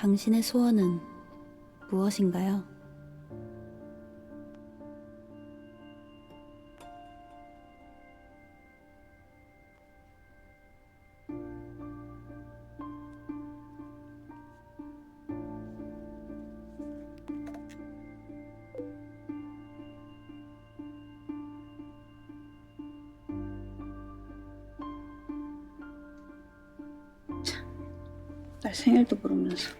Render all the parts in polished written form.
당신의 소원은 무엇인가요? 날 생일도 모르면서.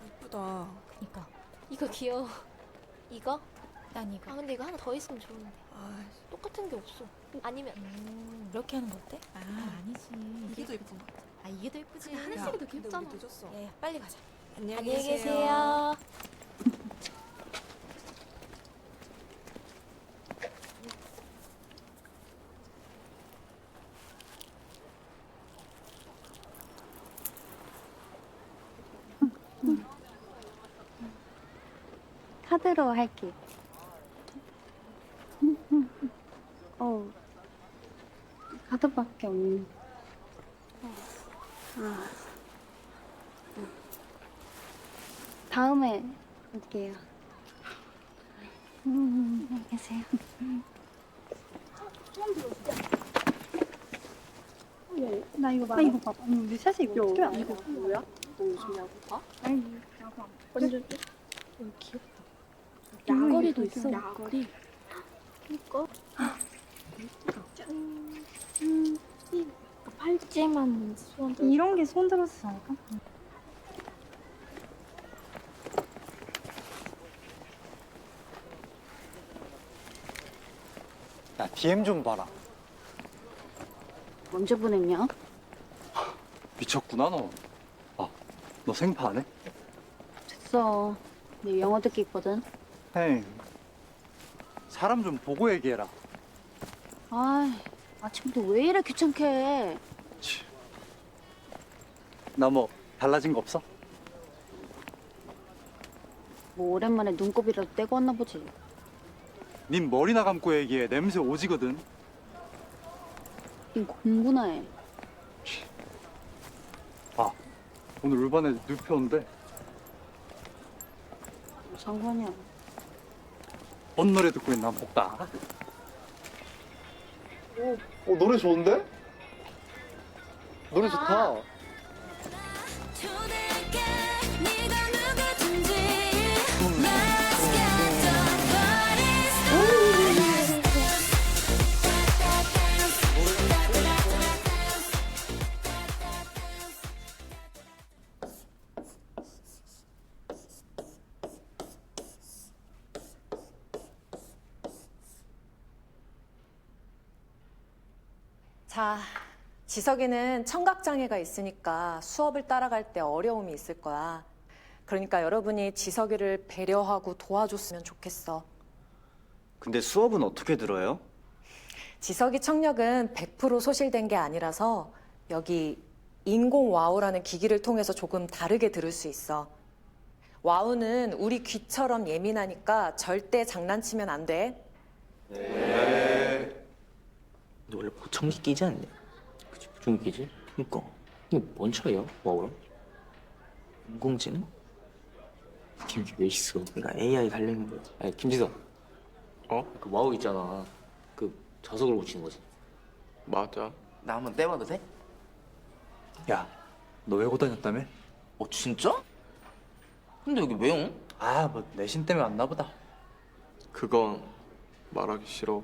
예쁘다. 그니까 이거 귀여워. 이거? 난 이거. 아 근데 이거 하나 더 있으면 좋은데 아, 똑같은 게 없어. 아니면 이렇게 하는 거 어때? 아니지. 이게 더 예쁜 것 같아. 아 이게 더 예쁘지. 하나씩이 더 귀엽잖아. 근데 우리 늦었어. 야, 빨리 가자. 안녕히 계세요. 카드로 할게. 카드밖에 없네. 다음에 올게요. 안녕히 계세요. 나 이거 봐. 이거 봐봐. 우리 셋이 이거 어떻게 안 이거 뭐야? 너 요즘 야구 봐? 아니, 야구 안 봐. 완전 귀엽다. 목걸이도 있어, 목걸이. 이거 팔찌만 손 들어. 이런 게 손 들어서 잘까? 야, DM 좀 봐라. 언제 보냈냐? 미쳤구나, 너. 아, 너 생파 안 해? 됐어. 내 영어 듣기 있거든. 에이, 사람 좀 보고 얘기해라. 아, 아침부터 왜 이래 귀찮게 해? 나 뭐 달라진 거 없어? 뭐 오랜만에 눈곱이라도 떼고 왔나 보지. 닌 머리나 감고 얘기해. 냄새 오지거든. 닌 공부나 해. 아, 오늘 울반에 뉴표 온대. 뭐 상관이야. 뭔 노래 듣고 있나 한번 볼까? 노래 좋은데? 노래 좋다. 초대할게 네가 누구든지 Let's get the party 자, 지석이는 청각장애가 있으니까 수업을 따라갈 때 어려움이 있을 거야. 그러니까 여러분이 지석이를 배려하고 도와줬으면 좋겠어. 근데 수업은 어떻게 들어요? 지석이 청력은 100% 소실된 게 아니라서 여기 인공 와우라는 기기를 통해서 조금 다르게 들을 수 있어. 와우는 우리 귀처럼 예민하니까 절대 장난치면 안 돼. 너 원래 보청기 끼지 않냐? 그치, 보청기 끼지? 그니까 이게 뭔 차이야, 와우랑? 인공지능? 김지 왜 있어? 그러니까 AI 관련된 거지. 아니, 김지석. 그 와우 있잖아. 그 자석으로 붙이는 거지. 맞아. 나 한번 떼봐도 돼? 야, 너 외고 다녔다며? 진짜? 근데 여기 왜 온? 아, 뭐 내신 때문에 왔나 보다. 그건 말하기 싫어.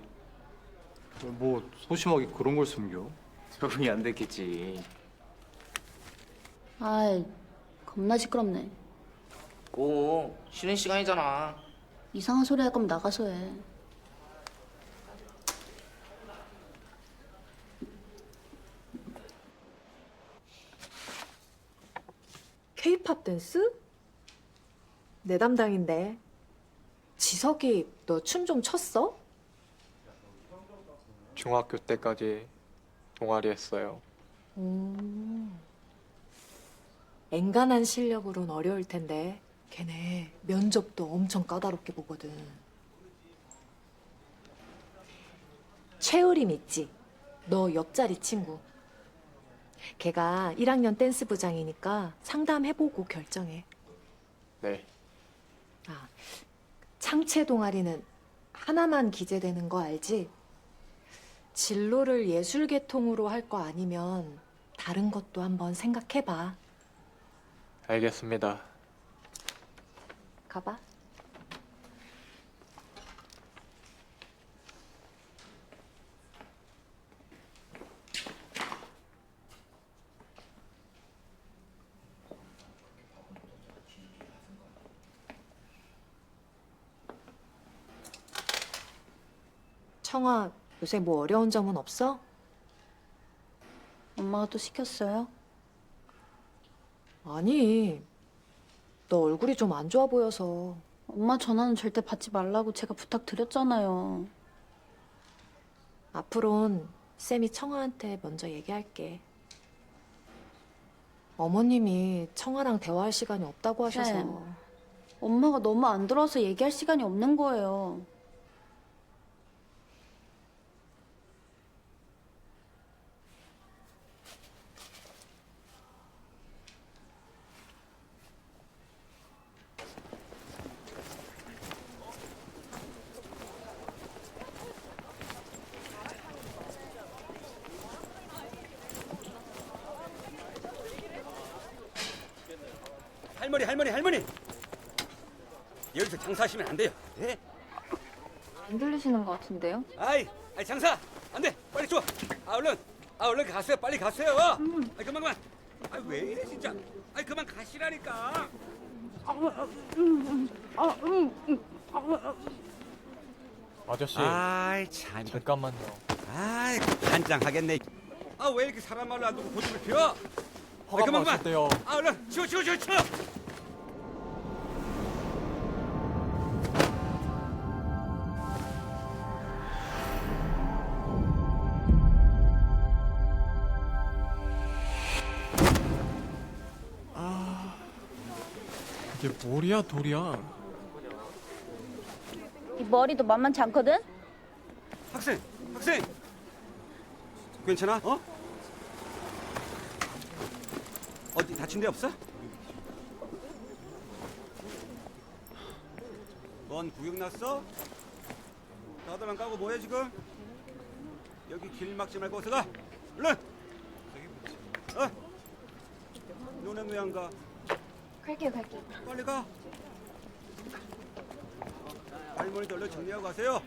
뭐 소심하게 그런 걸 숨겨? 적응이 안 됐겠지. 아이, 겁나 시끄럽네. 오, 쉬는 시간이잖아. 이상한 소리 할 거면 나가서 해. K-팝 댄스? 내 담당인데. 지석이 너 춤 좀 췄어? 중학교 때까지 동아리 했어요. 앵간한 실력으론 어려울 텐데 걔네 면접도 엄청 까다롭게 보거든. 최우림 있지? 너 옆자리 친구. 걔가 1학년 댄스 부장이니까 상담해보고 결정해. 네. 아, 창체 동아리는 하나만 기재되는 거 알지? 진로를 예술 계통으로 할 거 아니면 다른 것도 한번 생각해봐. 알겠습니다. 가봐. 청아, 요새 뭐 어려운 점은 없어? 엄마가 또 시켰어요? 아니, 너 얼굴이 좀 안 좋아 보여서. 엄마 전화는 절대 받지 말라고 제가 부탁드렸잖아요. 앞으론 쌤이 청아한테 먼저 얘기할게. 어머님이 청아랑 대화할 시간이 없다고 하셔서. 쌤. 엄마가 너무 안 들어와서 얘기할 시간이 없는 거예요. 할머니 여기서 장사하시면 안 돼요. 네? 안 들리시는 것 같은데요? 아이 장사 안 돼. 빨리 줘. 얼른 가세요. 빨리 가세요. 아이 그만. 아이 왜 이래 진짜. 아이 그만 가시라니까. 아저씨, 아이 참. 잠깐만요. 아이 환장하겠네. 아 왜 이렇게 사람 말로 안 듣고 고집을 피워? 허가 받으셨대요. 얼른 치워. 이게 뭘이야 돌이야. 이 머리도 만만치 않거든? 학생 괜찮아? 어디 다친 데 없어? 넌 구역 났어? 다들 안 가고 뭐해 지금? 여기 길 막지 말고 어서 가. 얼른. 너네 왜 안 가? 갈게요. 빨리 가. 할머니도 얼른 정리하고 가세요.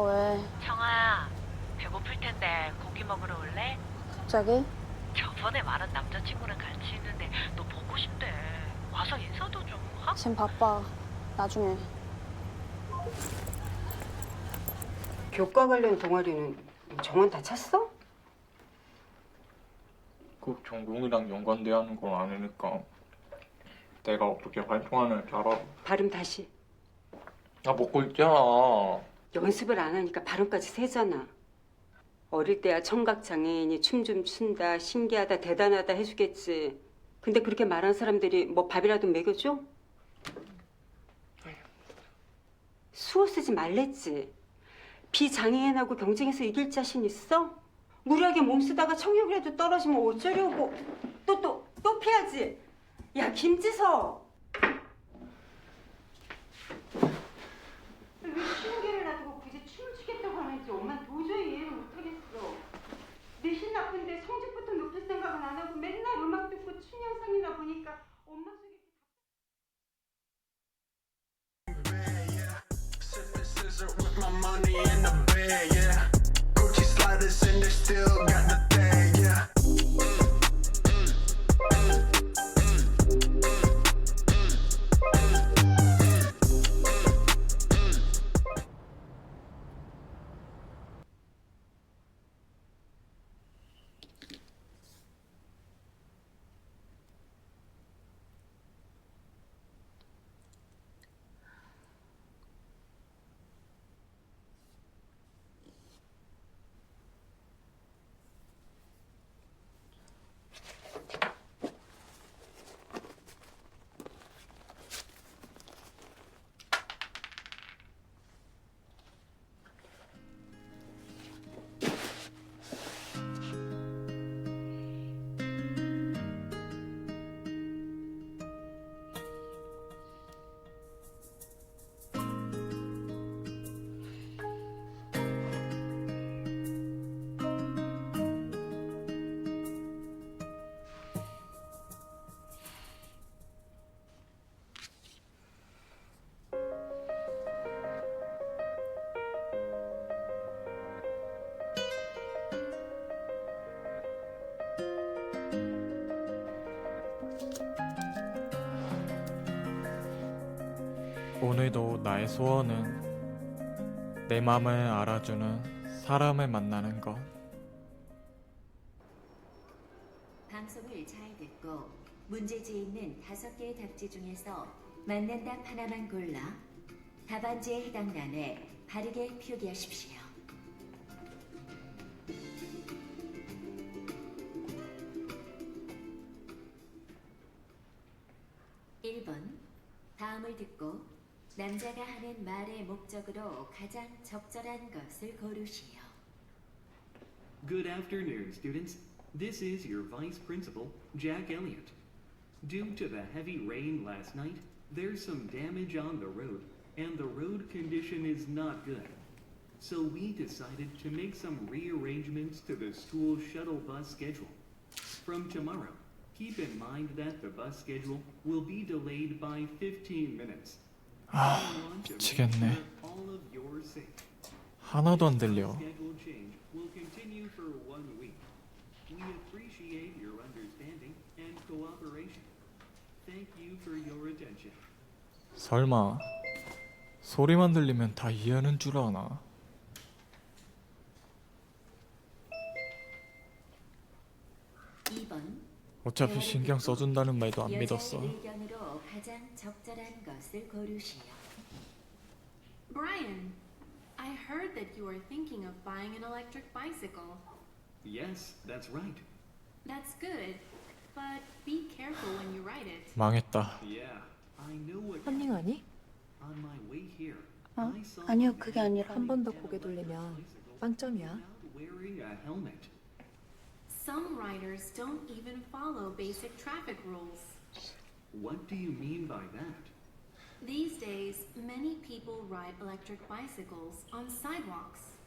왜? 청아야, 배고플 텐데 고기 먹으러 올래? 갑자기? 저번에 말한 남자친구랑 같이 있는데 너 보고 싶대. 와서 인사도 좀 하고. 지금 바빠. 나중에. 교과 관련 동아리는 정원 다 찼어? 그 전공이랑 연관돼야 하는 건 아니니까 내가 어떻게 활동하는지 알아. 발음 다시. 나 먹고 있잖아. 연습을 안 하니까 발음까지 세잖아. 어릴 때야 청각장애인이 춤 좀 춘다, 신기하다, 대단하다 해주겠지. 근데 그렇게 말한 사람들이 뭐 밥이라도 먹여줘? 수어 쓰지 말랬지. 비장애인하고 경쟁해서 이길 자신 있어? 무리하게 몸 쓰다가 청력이라도 떨어지면 어쩌려고. 또 피하지. 야, 김지서. 왜 추운게를 놔두고 굳이 춤을 추겠다고 하는지 엄마는 도저히 이해를 못하겠어. 내신 나쁜데 성적부터 높일 생각은 안 하고 맨날 음악 듣고 춤 영상이나 보니까 엄마 속에 With my money in the bed, yeah. Gucci sliders and they still got the thing, yeah. 오늘도 나의 소원은 내 맘을 알아주는 사람을 만나는 것. 방송을 잘 듣고 문제지에 있는 5개의 답지 중에서 맞는 답 하나만 골라 답안지에 해당 란에 바르게 표기하십시오. 1번, 다음을 듣고 남자가 하는 말의 목적으로 가장 적절한 것을 고르시오. Good afternoon, students. This is your Vice Principal, Jack Elliott. Due to the heavy rain last night, there's some damage on the road, and the road condition is not good. So we decided to make some rearrangements to the school shuttle bus schedule. From tomorrow, keep in mind that the bus schedule will be delayed by 15 minutes. 아, 미치겠네. 하나도 안 들려. Schedule change will continue for 1 week. We appreciate your understanding and cooperation. Thank you for your attention. 설마 소리만 들리면 다 이해하는 줄 아나? 어차피 신경 써준다는 말도 안 믿었어. 여자의 의견으로 가장 적절한 것을 고르시오. Brian, I heard that you are thinking of buying an electric bicycle. Yes, that's right. That's good, but be careful when you ride it. 망했다. Yeah, I know what. 컨닝하니? On my way here, 어? I saw 아니요, 그게 아니라 한 번 더 고개 돌리면 빵점이야. wearing a helmet. Some riders don't even follow basic traffic rules. What do you mean by that? These days, many people ride electric bicycles on sidewalks.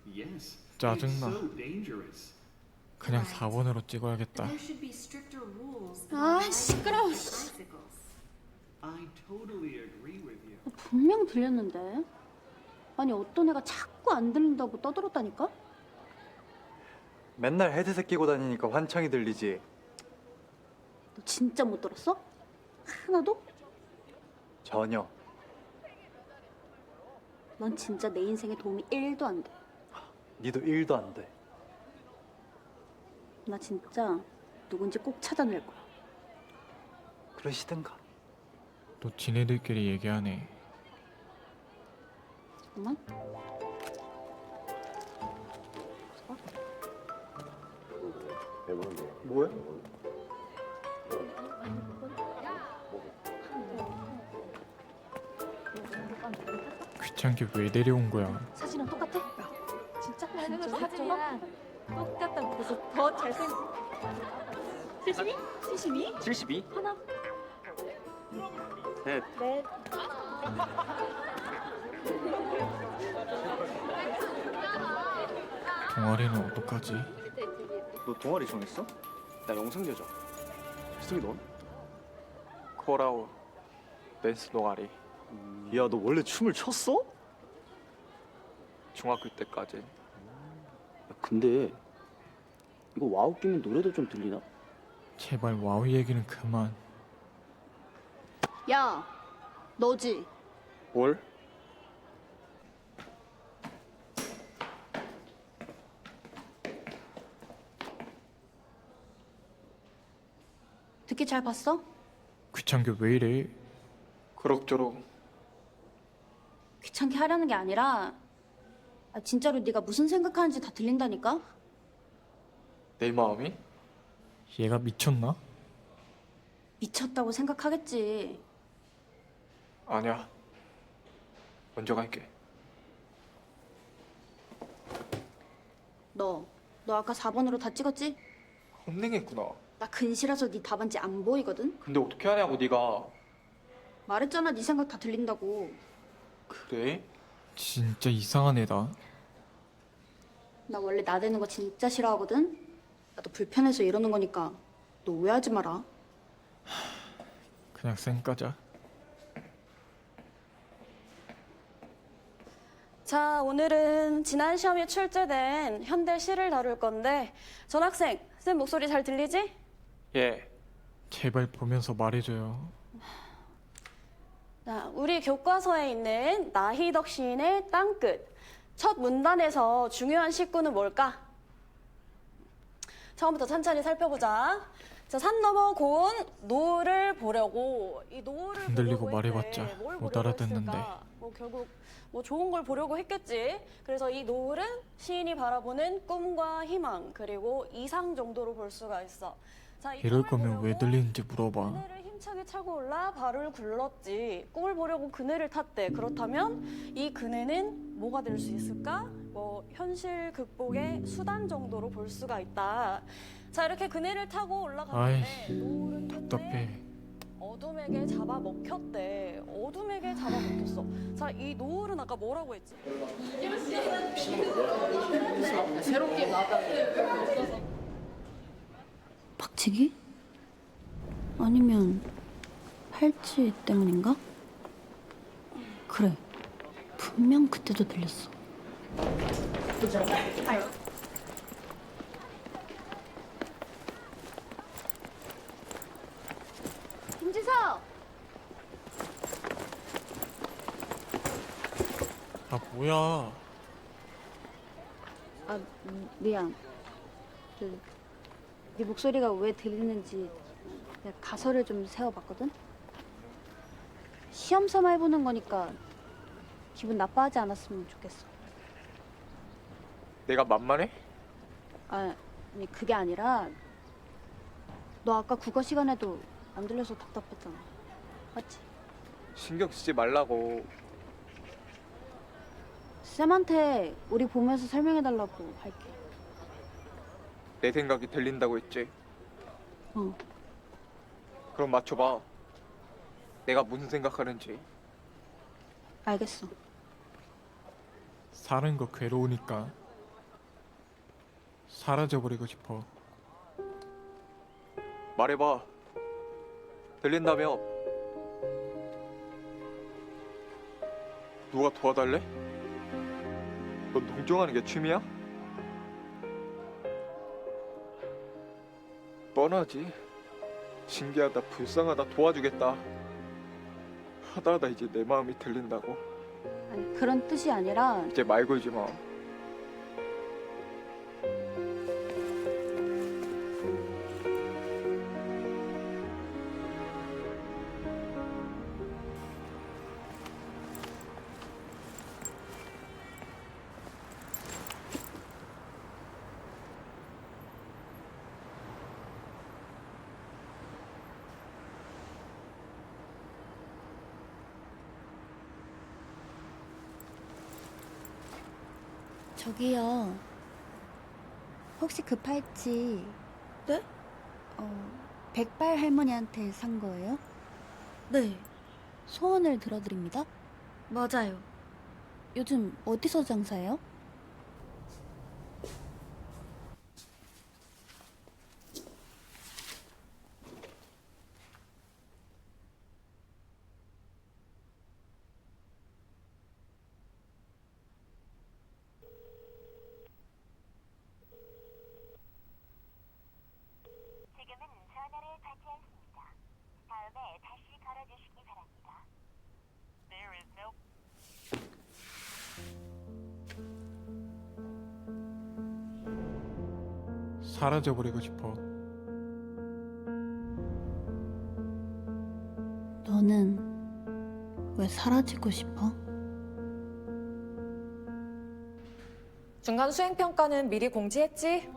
Yes, it's 짜증나. so dangerous. 그냥 4번으로 찍어야겠다. There should be stricter rules 아, about riding 시끄러워. electric bicycles. I totally agree with you. 분명 들렸는데. 아니 어떤 애가 자꾸 안 들린다고 떠들었다니까? 맨날 헤드셋 끼고 다니니까 환청이 들리지. 너 진짜 못 들었어? 하나도? 전혀. 넌 진짜 내 인생에 도움이 1도 안 돼. 니도 1도 안 돼. 나 진짜 누군지 꼭 찾아낼 거야. 그러시든가. 또 지네들끼리 얘기하네. 잠깐만. 뭐야? 귀찮게 왜 데려온 거야? 사진은 똑같아? 진짜? 사진이랑 똑같다고. 그래서 더 잘생긴. 72? 72? 72? 하나. 넷. 넷. 동아리는 어떡하지? 너 동아리 정했어? 나 영상교정. 희석이 넌? 코라우 댄스 동아리. 야, 너 원래 춤을 췄어? 중학교 때까지. 근데 이거 와우 끼면 노래도 좀 들리나? 제발 와우 얘기는 그만. 야, 너지? 뭘? 듣기 잘 봤어? 귀찮게 왜 이래? 그럭저럭. 귀찮게 하려는 게 아니라 진짜로 네가 무슨 생각하는지 다 들린다니까? 내 마음이? 얘가 미쳤나? 미쳤다고 생각하겠지. 아니야. 먼저 갈게. 너 아까 4번으로 다 찍었지? 혼내겠구나. 나 근시라서 네 답안지 안 보이거든? 근데 어떻게 하냐고 네가. 말했잖아, 네 생각 다 들린다고. 그래? 진짜 이상한 애다. 나 원래 나대는 거 진짜 싫어하거든? 나도 불편해서 이러는 거니까 너 오해하지 마라. 그냥 쌩 까자. 자, 오늘은 지난 시험에 출제된 현대 시를 다룰 건데 전학생, 쌤 목소리 잘 들리지? 예. 제발 보면서 말해줘요. 자, 우리 교과서에 있는 나희덕 시인의 땅끝. 첫 문단에서 중요한 식구는 뭘까? 처음부터 천천히 살펴보자. 자, 산 너머 고운 노을을 보려고 이 노을을 흔들리고 보려고 했대. 말해봤자 뭘 못 보려고 알아듣는데. 했을까? 결국 좋은 걸 보려고 했겠지. 그래서 이 노을은 시인이 바라보는 꿈과 희망 그리고 이상 정도로 볼 수가 있어. 자, 이 이럴 꿈을 거면 왜 들리는지 물어봐. 그네를 힘차게 차고 올라 발을 굴렀지. 꿈을 보려고 그네를 탔대. 그렇다면 이 그네는 뭐가 될 수 있을까? 현실 극복의 수단 정도로 볼 수가 있다. 자, 이렇게 그네를 타고 올라갔는데 아이씨, 노을은 답답해. 어둠에게 잡아먹혔대. 어둠에게 잡아먹혔어. 자, 이 노을은 아까 뭐라고 했지? 새롭게 나가. 박치기? 아니면 팔찌 때문인가? 그래, 분명 그때도 들렸어. 아유. 김지석! 아 뭐야? 아, 미안. 네 목소리가 왜 들리는지 내가 가설을 좀 세워봤거든? 시험 삼아 해보는 거니까 기분 나빠하지 않았으면 좋겠어. 내가 만만해? 아니, 그게 아니라 너 아까 국어 시간에도 안 들려서 답답했잖아. 맞지? 신경 쓰지 말라고. 쌤한테 우리 보면서 설명해달라고 할게. 내 생각이 들린다고 했지. 어. 그럼 맞춰봐. 내가 무슨 생각하는지. 알겠어. 사는 거 괴로우니까 사라져버리고 싶어. 말해봐. 들린다며. 누가 도와달래? 너 농정하는 게 취미야? 뻔하지. 신기하다, 불쌍하다, 도와주겠다 하다하다 이제 내 마음이 들린다고. 아니, 그런 뜻이 아니라 이제 말 걸지 마. 저기요. 혹시 그 팔찌 네? 백발 할머니한테 산 거예요? 네. 소원을 들어드립니다. 맞아요. 요즘 어디서 장사해요? 지금은 전화를 받지 않습니다. 다음에 다시 걸어주시기 바랍니다. There is no 사라져버리고 싶어. 너는 왜 사라지고 싶어? 중간 수행평가는 미리 공지했지?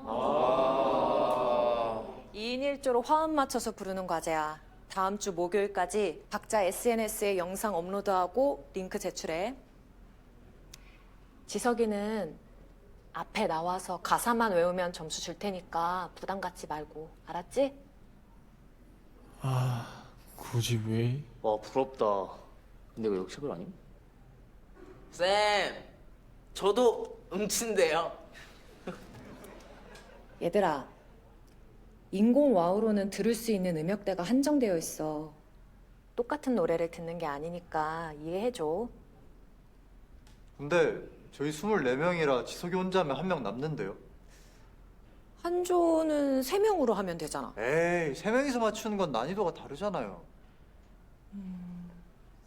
2인 1조로 화음 맞춰서 부르는 과제야. 다음 주 목요일까지 각자 SNS에 영상 업로드하고 링크 제출해. 지석이는 앞에 나와서 가사만 외우면 점수 줄 테니까 부담 갖지 말고. 알았지? 아 굳이 왜? 와 부럽다. 근데 왜 역시별 아님? 쌤, 저도 음치인데요. 얘들아, 인공 와우로는 들을 수 있는 음역대가 한정되어 있어. 똑같은 노래를 듣는 게 아니니까 이해해줘. 근데 저희 24명이라 지석이 혼자 하면 1명 남는데요? 한조는 3명으로 하면 되잖아. 에이, 3명이서 맞추는 건 난이도가 다르잖아요.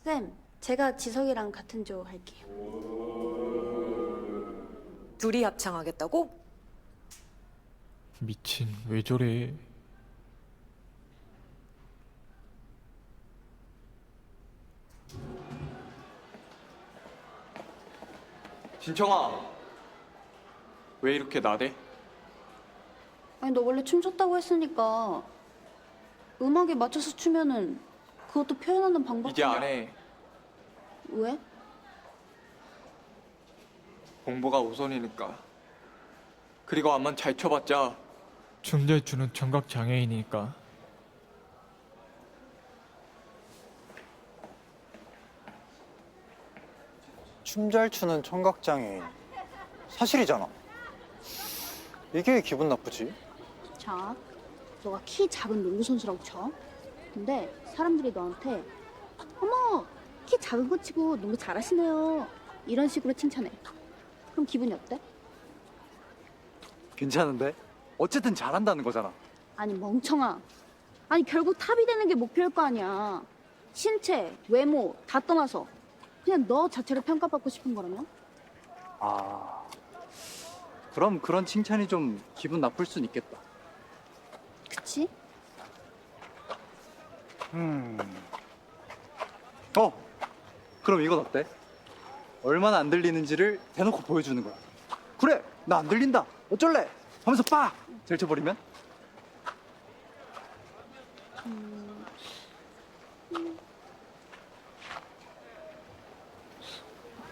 쌤, 제가 지석이랑 같은 조 할게요. 둘이 합창하겠다고? 미친, 왜 저래? 진청아, 왜 이렇게 나대? 아니 너 원래 춤췄다고 했으니까 음악에 맞춰서 추면은 그것도 표현하는 방법이야. 이제 안 해. 왜? 공부가 우선이니까. 그리고 암만 잘 춰봤자 춤 잘 추는 청각 장애인이니까. 춤 잘 추는 청각장애인. 사실이잖아. 이게 왜 기분 나쁘지? 자, 너가 키 작은 농구 선수라고 쳐. 근데 사람들이 너한테 어머, 키 작은 거 치고 농구 잘하시네요. 이런 식으로 칭찬해. 그럼 기분이 어때? 괜찮은데? 어쨌든 잘한다는 거잖아. 아니 멍청아. 아니 결국 탑이 되는 게 목표일 거 아니야. 신체, 외모 다 떠나서 그냥 너 자체를 평가받고 싶은 거라면? 아, 그럼 그런 칭찬이 좀 기분 나쁠 순 있겠다. 그치? 그럼 이건 어때? 얼마나 안 들리는지를 대놓고 보여주는 거야. 그래, 나 안 들린다. 어쩔래? 하면서 빡! 들쳐버리면?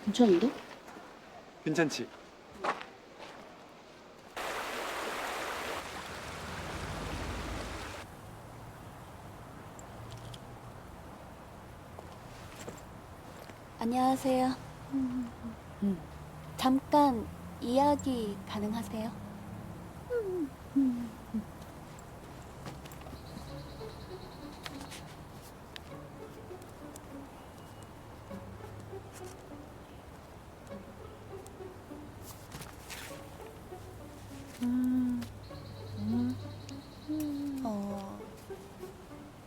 괜찮은데? 괜찮지? 안녕하세요. 잠깐 이야기 가능하세요?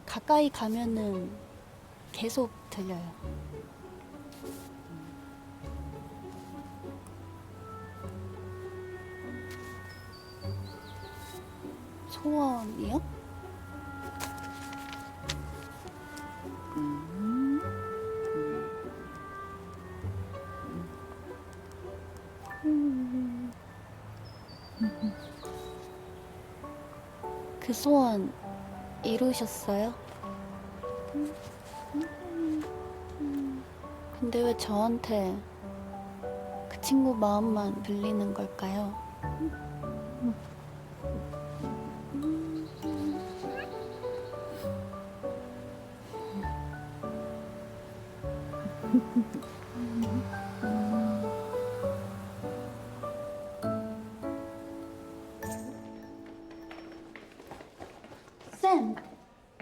가까이 가면은 계속 들려요. 소원이요? 그 소원 이루셨어요? 근데 왜 저한테 그 친구 마음만 들리는 걸까요? 쌤!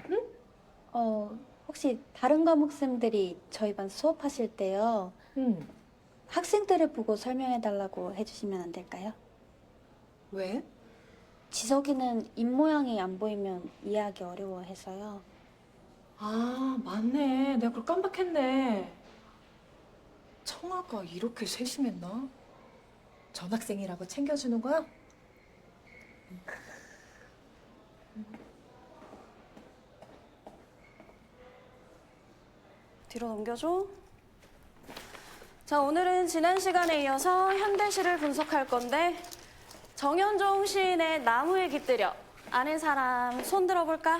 응? 혹시 다른 과목 쌤들이 저희 반 수업하실 때요. 학생들을 보고 설명해달라고 해주시면 안 될까요? 왜? 지석이는 입모양이 안 보이면 이해하기 어려워해서요. 아, 맞네. 내가 그걸 깜빡했네. 청아가 이렇게 세심했나? 전학생이라고 챙겨주는 거야? 뒤로 넘겨줘. 자, 오늘은 지난 시간에 이어서 현대시를 분석할 건데 정현종 시인의 나무에 깃들여 아는 사람 손 들어볼까?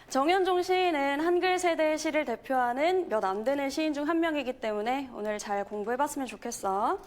정현종 시인은 한글 세대의 시를 대표하는 몇 안 되는 시인 중 한 명이기 때문에 오늘 잘 공부해봤으면 좋겠어.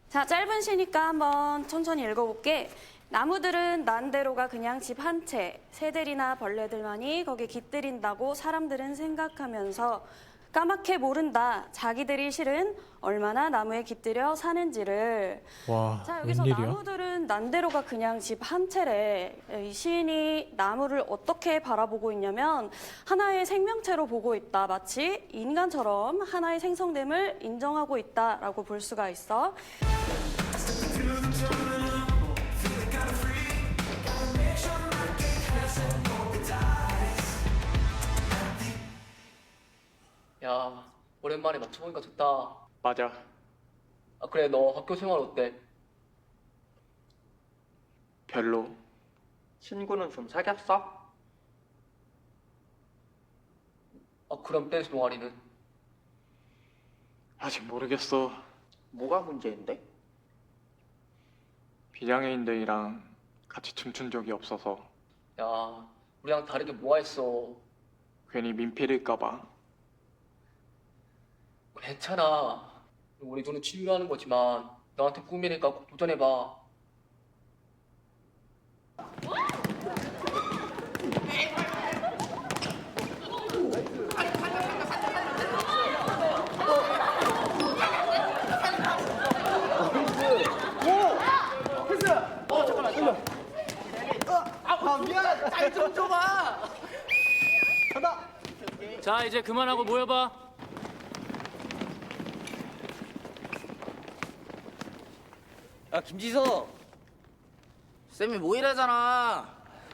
자, 짧은 시니까 한번 천천히 읽어볼게. 나무들은 난대로가 그냥 집 한 채, 새들이나 벌레들만이 거기 깃들인다고 사람들은 생각하면서 까맣게 모른다. 자기들이 실은 얼마나 나무에 깃들여 사는지를. 와, 자, 여기서 웬일이야? 나무들은 난대로가 그냥 집 한 채래. 이 시인이 나무를 어떻게 바라보고 있냐면 하나의 생명체로 보고 있다. 마치 인간처럼 하나의 생성됨을 인정하고 있다라고 볼 수가 있어. 야, 오랜만에 맞춰보니까 좋다. 맞아. 아, 그래, 너 학교 생활 어때? 별로. 친구는 좀 사귀었어? 아, 그럼 댄스 동아리는? 아직 모르겠어. 뭐가 문제인데? 비장애인들이랑 같이 춤춘 적이 없어서 야, 우리랑 다르게 뭐가 있어? 괜히 민폐일까봐. 괜찮아. 우리 둘은 취미로 하는 거지만 너한테 꿈이니까 꼭 도전해봐. 미안하다. 잘 좀 줘봐. 자, 이제 그만하고 모여봐. 야, 김지서. 쌤이 뭐 이래잖아.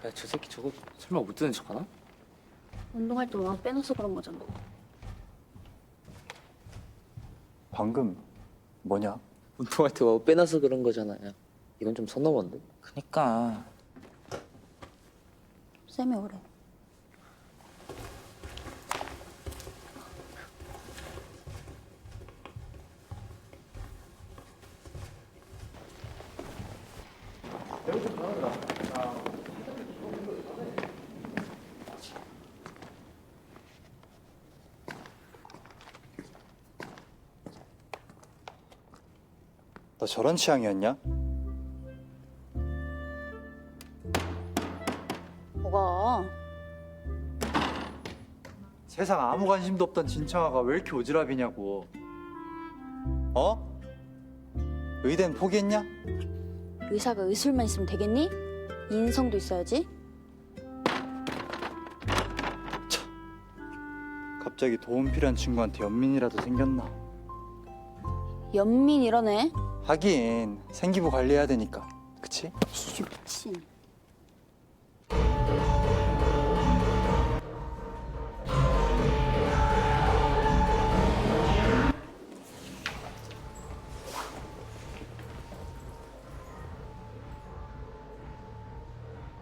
야, 저 새끼 저거 설마 못 듣는 척하나? 운동할 때 워낙 빼놓어서 그런 거잖아. 방금 뭐냐? 운동할 때 뭐 빼놔서 그런 거잖아요. 이건 좀 선 넘었는데? 그니까. 쌤이 오래. 너 저런 취향이었냐? 뭐가? 세상 아무 관심도 없던 진청아가 왜 이렇게 오지랖이냐고. 어? 의대는 포기했냐? 의사가 의술만 있으면 되겠니? 인성도 있어야지. 갑자기 도움 필요한 친구한테 연민이라도 생겼나? 연민 이러네. 하긴 생기부 관리해야 되니까. 그치? 미친.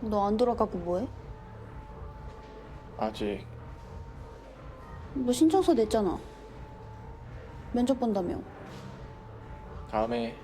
너 안 돌아가고 뭐해? 아직. 너 신청서 냈잖아. 면접 본다며. 다음에.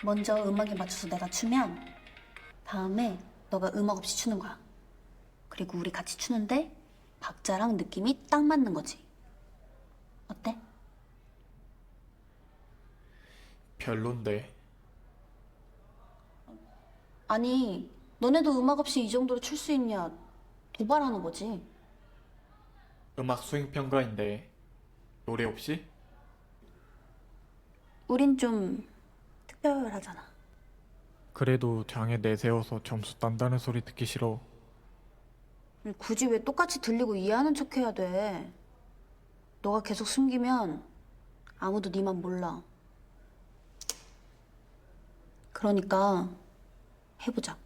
먼저 음악에 맞춰서 내가 추면 다음에 너가 음악 없이 추는 거야. 그리고 우리 같이 추는데 박자랑 느낌이 딱 맞는 거지. 어때? 별론데. 아니, 너네도 음악 없이 이 정도로 출 수 있냐 도발하는 거지. 음악 수행 평가인데 노래 없이? 우린 좀 특별하잖아. 그래도 장애 내세워서 점수 딴다는 소리 듣기 싫어. 굳이 왜 똑같이 들리고 이해하는 척 해야 돼? 너가 계속 숨기면 아무도 네 맘 몰라. 그러니까 해보자.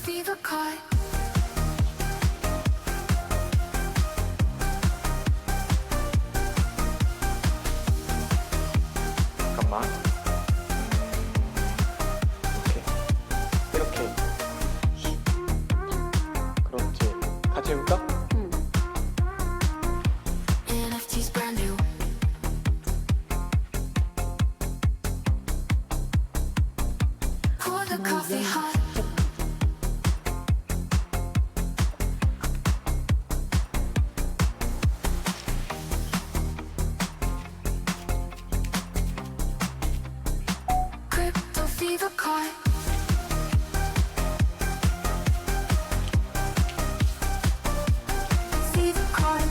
fever caught. 잠깐만. 이렇게. 그렇지. 같이 해볼까? NFT's brand new. Crypto fever coin. Fever coin.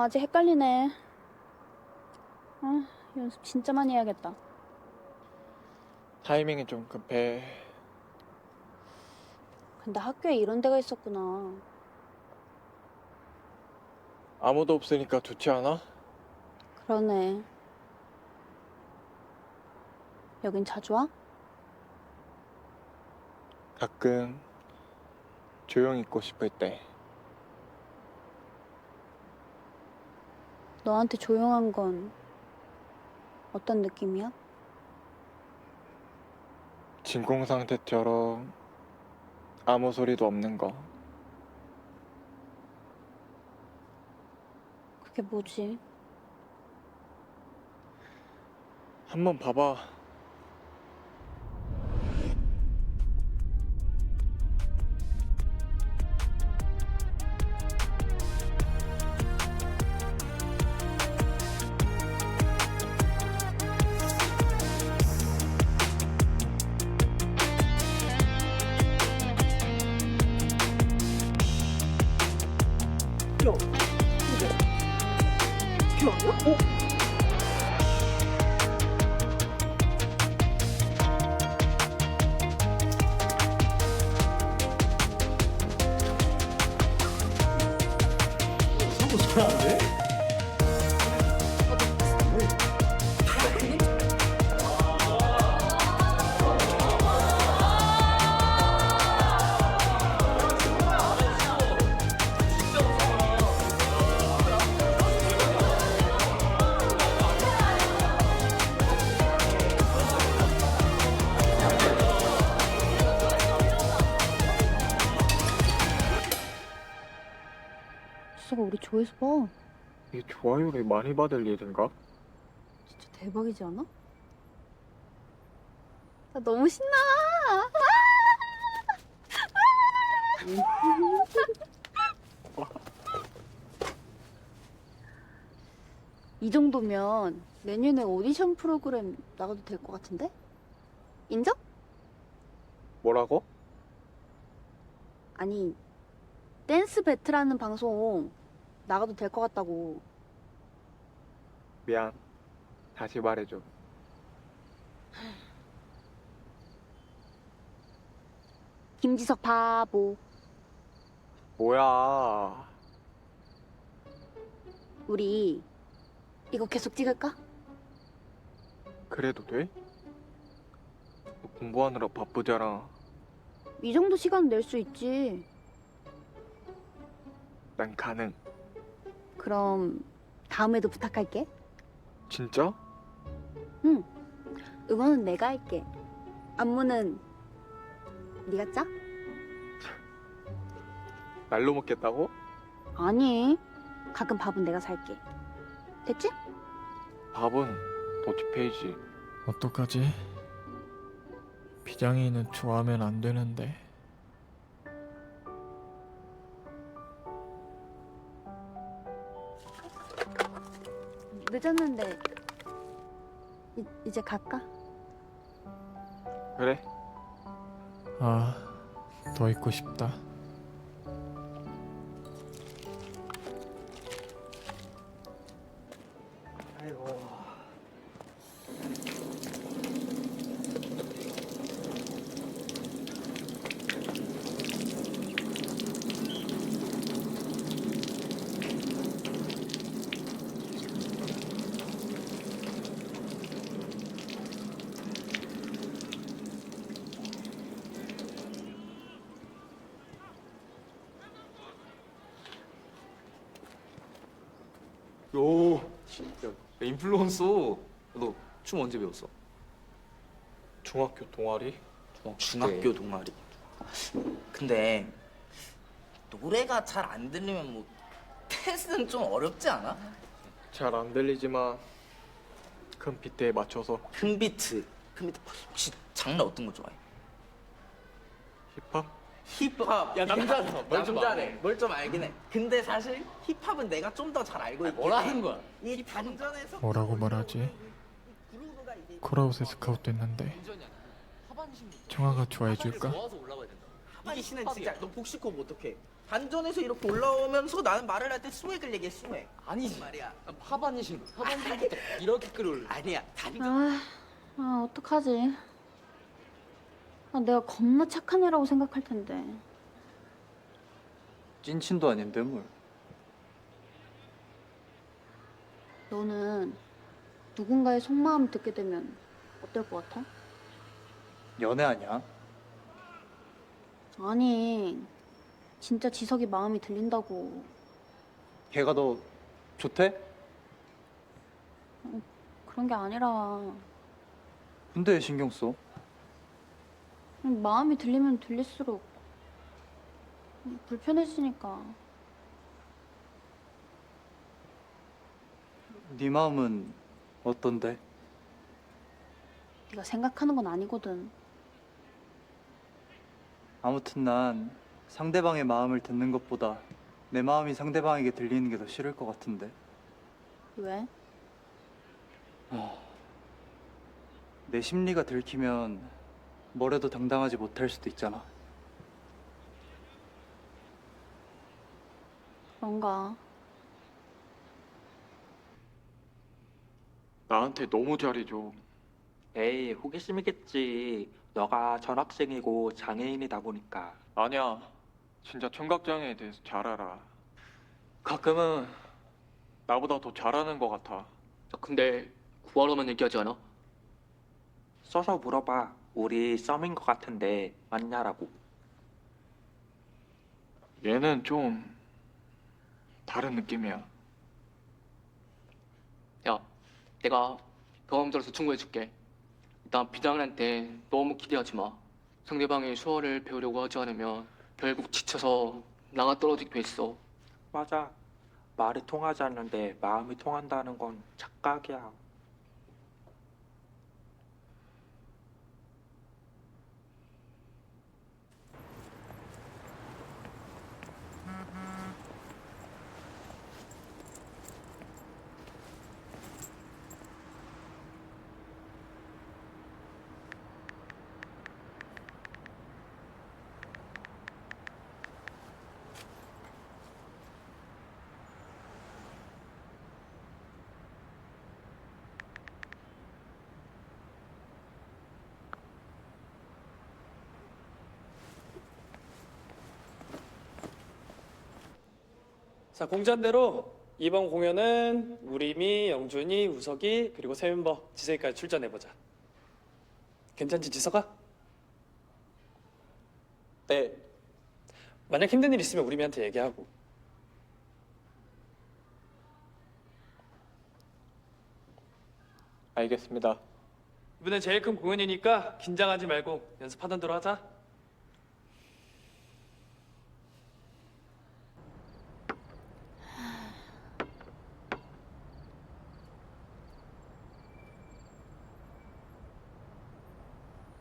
아직 헷갈리네. 연습 진짜 많이 해야겠다. 타이밍이 좀 급해. 근데 학교에 이런 데가 있었구나. 아무도 없으니까 좋지 않아? 그러네. 여긴 자주 와? 가끔 조용히 있고 싶을 때. 너한테 조용한 건 어떤 느낌이야? 진공 상태처럼 아무 소리도 없는 거. 그게 뭐지? 한번 봐봐. 수가 우리 조회수 봐. 이 좋아요를 많이 받을 일인가? 진짜 대박이지 않아? 나 너무 신나. 이 정도면 내년에 오디션 프로그램 나가도 될 것 같은데? 인정? 뭐라고? 아니, 댄스 배틀하는 방송 나가도 될 것 같다고. 미안. 다시 말해줘. 김지석 바보. 뭐야? 우리 이거 계속 찍을까? 그래도 돼? 너 공부하느라 바쁘잖아. 이 정도 시간 낼 수 있지. 난 가능. 그럼 다음에도 부탁할게. 진짜? 응. 응원은 내가 할게. 안무는 네가 짜? 날로 먹겠다고? 아니. 가끔 밥은 내가 살게. 됐지? 밥은 더치페이지. 어떡하지? 비장이는 좋아하면 안 되는데. 늦었는데 이제 갈까? 그래. 아, 더 있고 싶다. 요 진짜 인플루언서. 너 춤 언제 배웠어? 중학교 동아리? 중학교 동아리. 근데 노래가 잘 안 들리면 뭐 댄스는 좀 어렵지 않아? 잘 안 들리지만 큰 비트에 맞춰서. 큰 비트. 혹시 장르 어떤 거 좋아해? 힙합? 힙합. 야, 남자네. 뭘 좀 남자네. 뭘 좀 알긴 해. 근데 사실 힙합은 내가 좀 더 잘 알고 있긴 해. 뭐라는 거야? 이 단전에서 뭐라고 말하지? 콜아웃에 스카우트 했는데 청아가 좋아해줄까? 하반이 씨는 진짜 너 복식호흡 어떡해? 단전에서 이렇게 올라오면서 나는 말을 할 때 스웩을 얘기해 스웩. 아니지. 말이야. 하반신부터 이렇게 끌어올려. 아니야. 단전. 어떡하지? 내가 겁나 착한 애라고 생각할 텐데. 찐친도 아닌데 뭘. 너는 누군가의 속마음 듣게 되면 어떨 것 같아? 연애 아니야? 아니, 진짜 지석이 마음이 들린다고. 걔가 너 좋대? 그런 게 아니라 근데 왜 신경 써? 마음이 들리면 들릴수록 불편해지니까. 네 마음은 어떤데? 네가 생각하는 건 아니거든. 아무튼 난 상대방의 마음을 듣는 것보다 내 마음이 상대방에게 들리는 게 더 싫을 것 같은데. 왜? 내 심리가 들키면 뭐래도 당당하지 못할 수도 있잖아. 그런가? 나한테 너무 잘해줘. 에이, 호기심이겠지. 너가 전학생이고 장애인이다 보니까. 아니야. 진짜 청각장애에 대해서 잘 알아. 가끔은 나보다 더 잘하는 것 같아. 근데 구하러만 얘기하지 않아? 써서 물어봐. 우리 썸인 것 같은데 맞냐라고. 얘는 좀 다른 느낌이야. 야, 내가 경험 들어서 충고해줄게. 일단 비장한테 너무 기대하지 마. 상대방의 수어를 배우려고 하지 않으면 결국 지쳐서 나가 떨어지게 돼 있어. 맞아. 말이 통하지 않는데 마음이 통한다는 건 착각이야. 자, 공지한대로 이번 공연은 우리미, 영준이, 우석이 그리고 새 멤버 지석이까지 출전해보자. 괜찮지, 지석아? 네. 만약 힘든 일 있으면 우리미한테 얘기하고. 알겠습니다. 이번엔 제일 큰 공연이니까 긴장하지 말고 연습하던 대로 하자.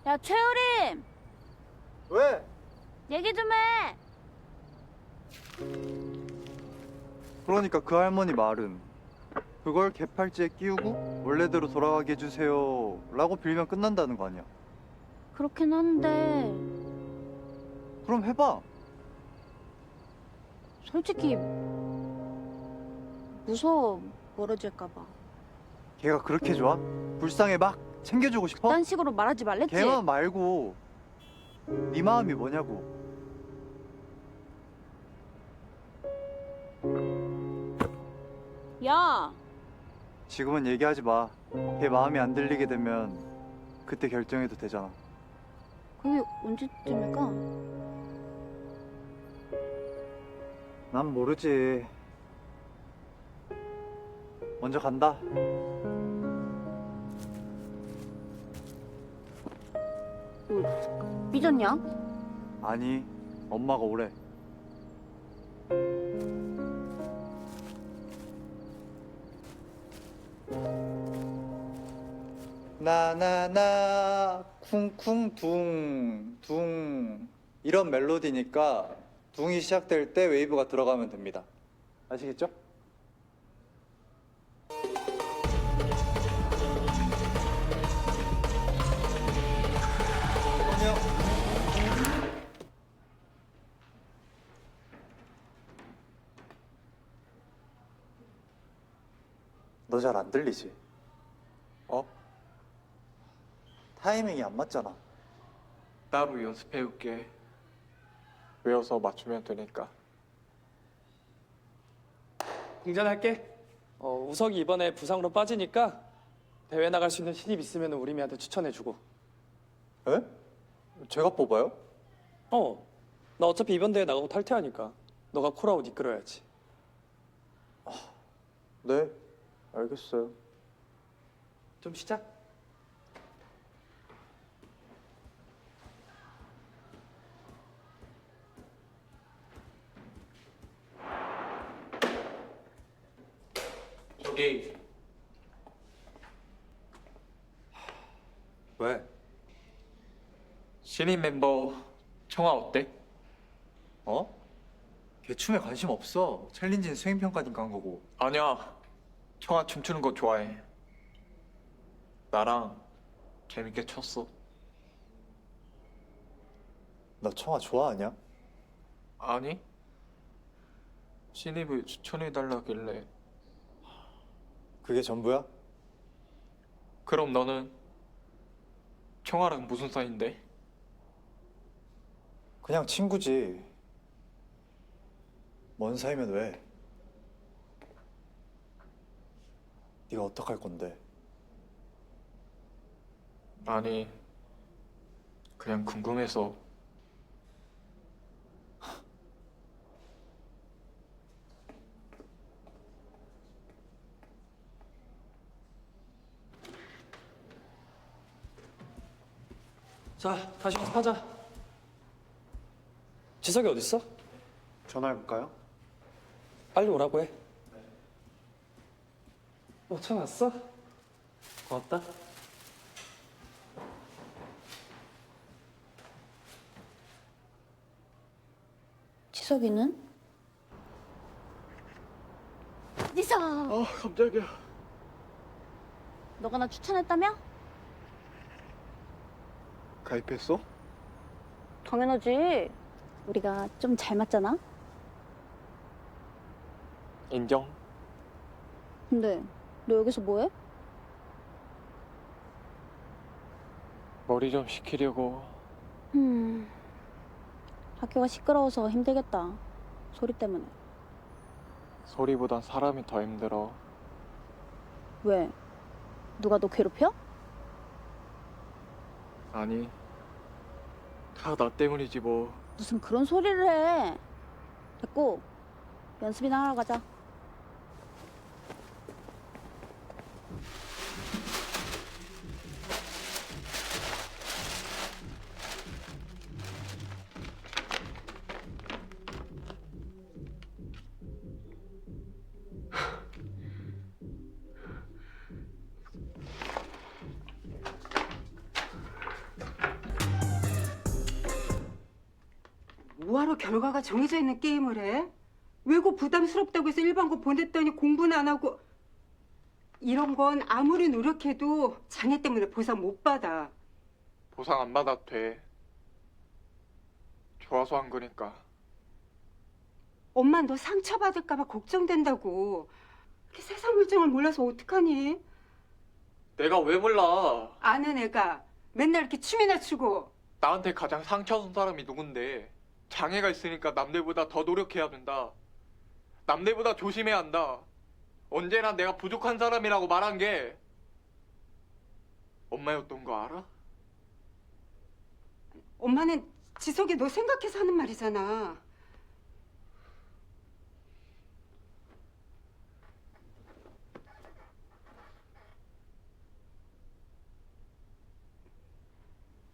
야, 최우림! 왜? 얘기 좀 해! 그러니까 그 할머니 말은 그걸 개팔찌에 끼우고 원래대로 돌아가게 해주세요 라고 빌면 끝난다는 거 아니야. 그렇긴 한데 그럼 해봐. 솔직히 무서워, 멀어질까 봐. 걔가 그렇게 좋아? 불쌍해 막 챙겨주고 싶어? 그딴 식으로 말하지 말랬지? 걔만 말고 네 마음이 뭐냐고. 야! 지금은 얘기하지 마. 걔 마음이 안 들리게 되면 그때 결정해도 되잖아. 그게 언제쯤일까? 난 모르지. 먼저 간다. 삐졌냐? 아니, 엄마가 오래. 나나나 쿵쿵 둥둥 이런 멜로디니까 둥이 시작될 때 웨이브가 들어가면 됩니다. 아시겠죠? 너 잘 안 들리지? 어? 타이밍이 안 맞잖아. 따로 연습해올게. 외워서 맞추면 되니까. 공전할게. 우석이 이번에 부상으로 빠지니까 대회 나갈 수 있는 신입 있으면 우리미한테 추천해주고. 에? 제가 뽑아요? 나 어차피 이번 대회 나가고 탈퇴하니까 너가 콜아웃 이끌어야지. 네, 알겠어요. 좀 시작. 저기 왜? 신인 멤버 청아 어때? 어? 걔 춤에 관심 없어. 챌린지는 수행평가니까 한 거고. 아니야. 청아 춤추는 거 좋아해. 나랑 재밌게 췄어. 너 청아 좋아하냐? 아니? 신입을 추천해달라길래. 그게 전부야? 그럼 너는 청아랑 무슨 사이인데? 그냥 친구지. 먼 사이면 왜? 네가 어떡할 건데? 아니, 그냥 궁금해서. 자, 다시 연습하자. 지석이 어딨어? 전화해볼까요? 빨리 오라고 해. 차 왔어? 고맙다. 지석이는? 지석! 깜짝이야. 너가 나 추천했다며? 가입했어? 당연하지. 우리가 좀 잘 맞잖아? 인정. 근데 너 여기서 뭐해? 머리 좀 식히려고. 학교가 시끄러워서 힘들겠다. 소리 때문에. 소리보단 사람이 더 힘들어. 왜? 누가 너 괴롭혀? 아니, 다 나 때문이지 뭐. 무슨 그런 소리를 해. 됐고, 연습이나 하러 가자. 뭐하러 결과가 정해져 있는 게임을 해? 외고 부담스럽다고 해서 일반고 보냈더니 공부는 안 하고. 이런 건 아무리 노력해도 장애 때문에 보상 못 받아. 보상 안 받아도 돼. 좋아서 한 거니까. 엄마 너 상처받을까 봐 걱정된다고. 이렇게 세상 물정을 몰라서 어떡하니? 내가 왜 몰라? 아는 애가 맨날 이렇게 춤이나 추고. 나한테 가장 상처 준 사람이 누군데? 장애가 있으니까 남들보다 더 노력해야 된다. 남들보다 조심해야 한다. 언제나 내가 부족한 사람이라고 말한 게 엄마였던 거 알아? 엄마는 지석이 너 생각해서 하는 말이잖아.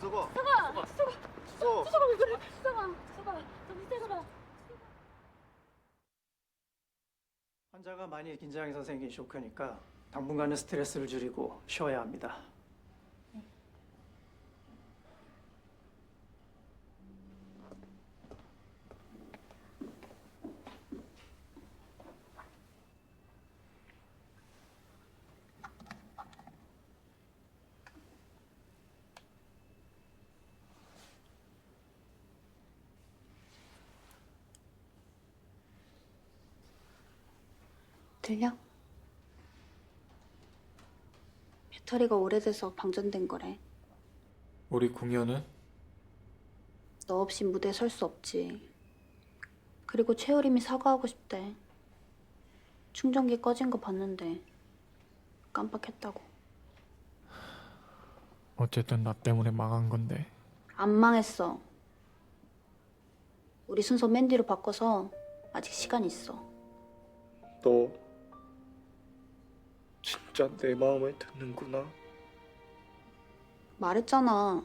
수석아 왜 그래? 수석아 너 밑에 가봐. 환자가 많이 긴장해서 생긴 쇼크니까 당분간은 스트레스를 줄이고 쉬어야 합니다. 들려? 배터리가 오래돼서 방전된 거래. 우리 공연은? 너 없이 무대에 설 수 없지. 그리고 최우림이 사과하고 싶대. 충전기 꺼진 거 봤는데 깜빡했다고. 어쨌든 나 때문에 망한 건데. 안 망했어. 우리 순서 맨 뒤로 바꿔서 아직 시간 있어. 너 진짜 내 마음을 듣는구나. 말했잖아.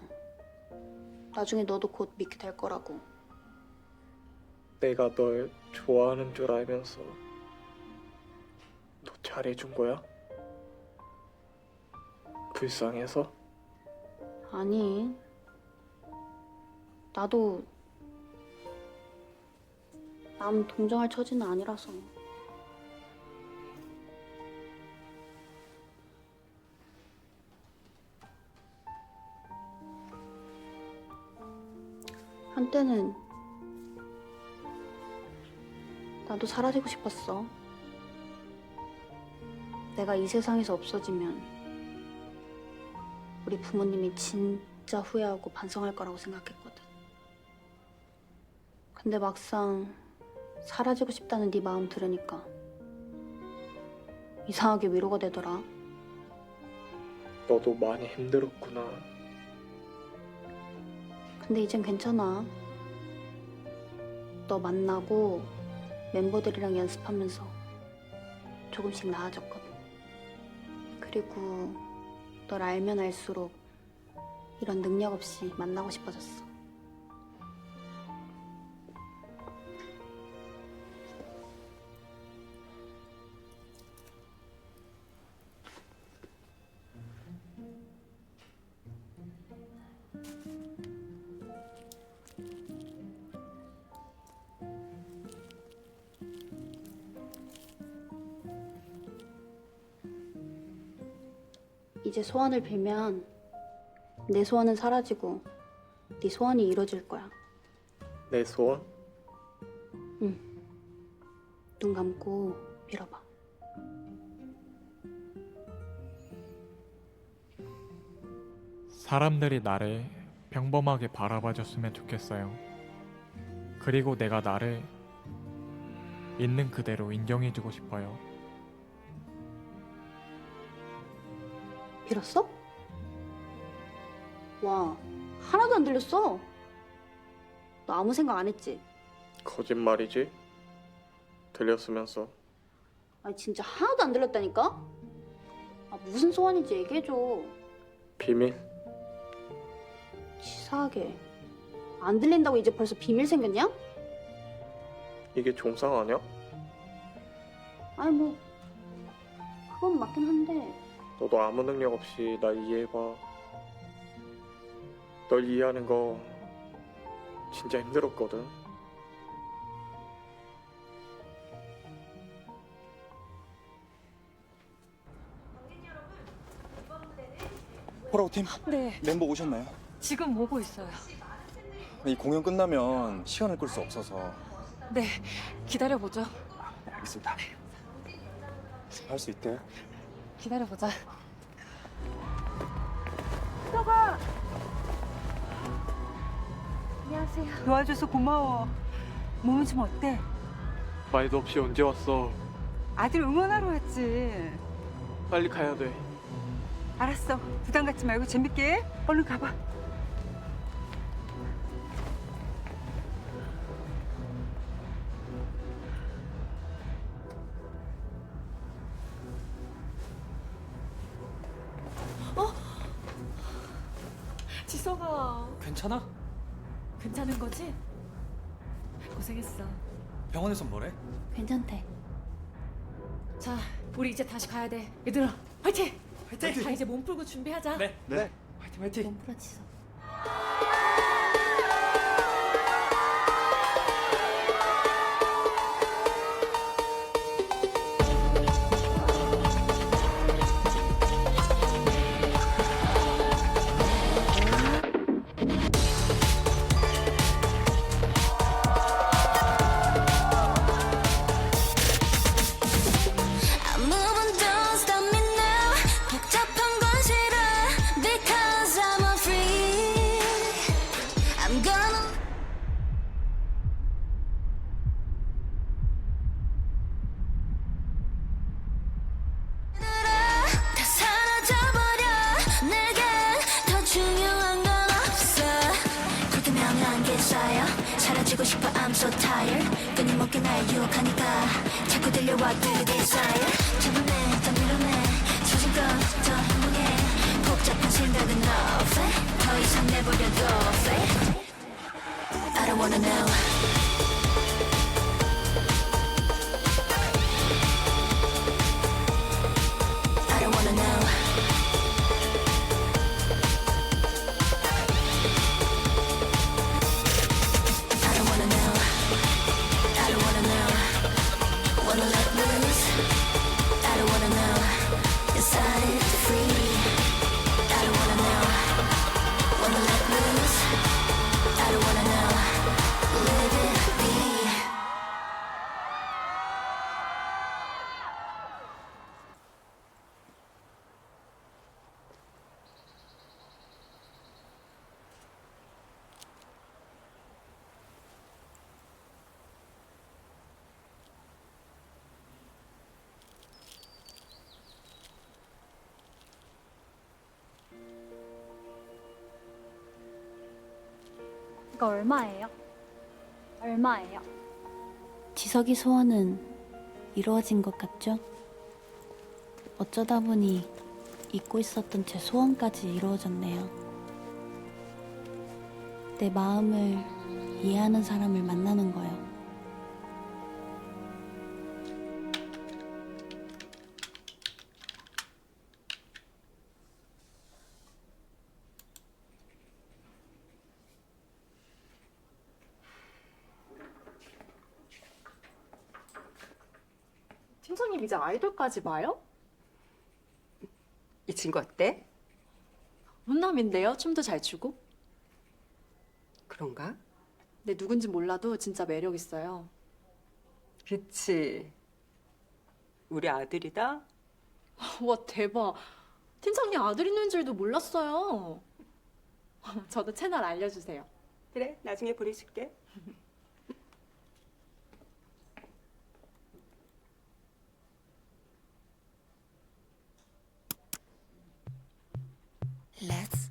나중에 너도 곧 믿게 될 거라고. 내가 널 좋아하는 줄 알면서 너 잘해준 거야? 불쌍해서? 아니. 나도 남 동정할 처지는 아니라서. 한때는 나도 사라지고 싶었어. 내가 이 세상에서 없어지면 우리 부모님이 진짜 후회하고 반성할 거라고 생각했거든. 근데 막상 사라지고 싶다는 네 마음 들으니까 이상하게 위로가 되더라. 너도 많이 힘들었구나. 근데 이젠 괜찮아. 너 만나고 멤버들이랑 연습하면서 조금씩 나아졌거든. 그리고 널 알면 알수록 이런 능력 없이 만나고 싶어졌어. 이제 소원을 빌면 내 소원은 사라지고 네 소원이 이루어질 거야. 내 소원? 응. 눈 감고 빌어봐. 사람들이 나를 평범하게 바라봐줬으면 좋겠어요. 그리고 내가 나를 있는 그대로 인정해주고 싶어요. 빌었어? 와, 하나도 안 들렸어. 너 아무 생각 안 했지? 거짓말이지? 들렸으면서. 아니 진짜 하나도 안 들렸다니까? 아 무슨 소원인지 얘기해줘. 비밀? 치사하게. 안 들린다고 이제 벌써 비밀 생겼냐? 이게 정상 아니야? 아니 뭐 그건 맞긴 한데. 너도 아무 능력 없이 날 이해해봐. 널 이해하는 거 진짜 힘들었거든. 호라우팀? 네. 멤버 오셨나요? 지금 오고 있어요. 이 공연 끝나면 시간을 끌 수 없어서. 네, 기다려보죠. 네, 알겠습니다. 할 수 있대. 기다려보자. 수석아! 안녕하세요. 도와줘서 고마워. 몸은 좀 어때? 말도 없이 언제 왔어? 아들 응원하러 왔지. 빨리 가야 돼. 알았어. 부담 갖지 말고 재밌게 해. 얼른 가봐. 지석아, 괜찮아? 괜찮은 거지? 고생했어. 병원에선 뭐래? 괜찮대. 자, 우리 이제 다시 가야 돼. 얘들아, 화이팅! 화이팅! 다 이제 몸 풀고 준비하자. 네. 화이팅 화이팅. 몸 풀어 지석. I'm moving, don't stop me now. 복잡한 건 싫어 because I'm a freak. I'm gonna 다 사라져버려. 내겐 더 중요한 건 없어. 그렇게 명랑한 게 쌓여 사라지고 싶어. I'm so tired. 끊임없게 날 유혹하니까 자꾸 들려와 그 desire. 잡아내 더 밀어내 소신껏 더 행동해. 복잡한 생각은 no fake. 더 이상 내버려둬 fake. I don't wanna know. I don't wanna know. I don't wanna know. I don't wanna know. Wanna let loose. I don't wanna know. Decided to free. I don't wanna know. Wanna let loose. I don't wanna know. Live it be. 이거 얼마예요? 얼마예요? 지석이 소원은 이루어진 것 같죠? 어쩌다 보니 잊고 있었던 제 소원까지 이루어졌네요. 내 마음을 이해하는 사람을 만나는 거요. 팀장님 이제 아이돌까지 봐요? 이 친구 어때? 훈남인데요. 춤도 잘 추고. 그런가? 근데 누군지 몰라도 진짜 매력 있어요. 그치. 우리 아들이다? 와, 대박. 팀장님 아들 있는 줄도 몰랐어요. 저도 채널 알려주세요. 그래, 나중에 보내줄게. Let's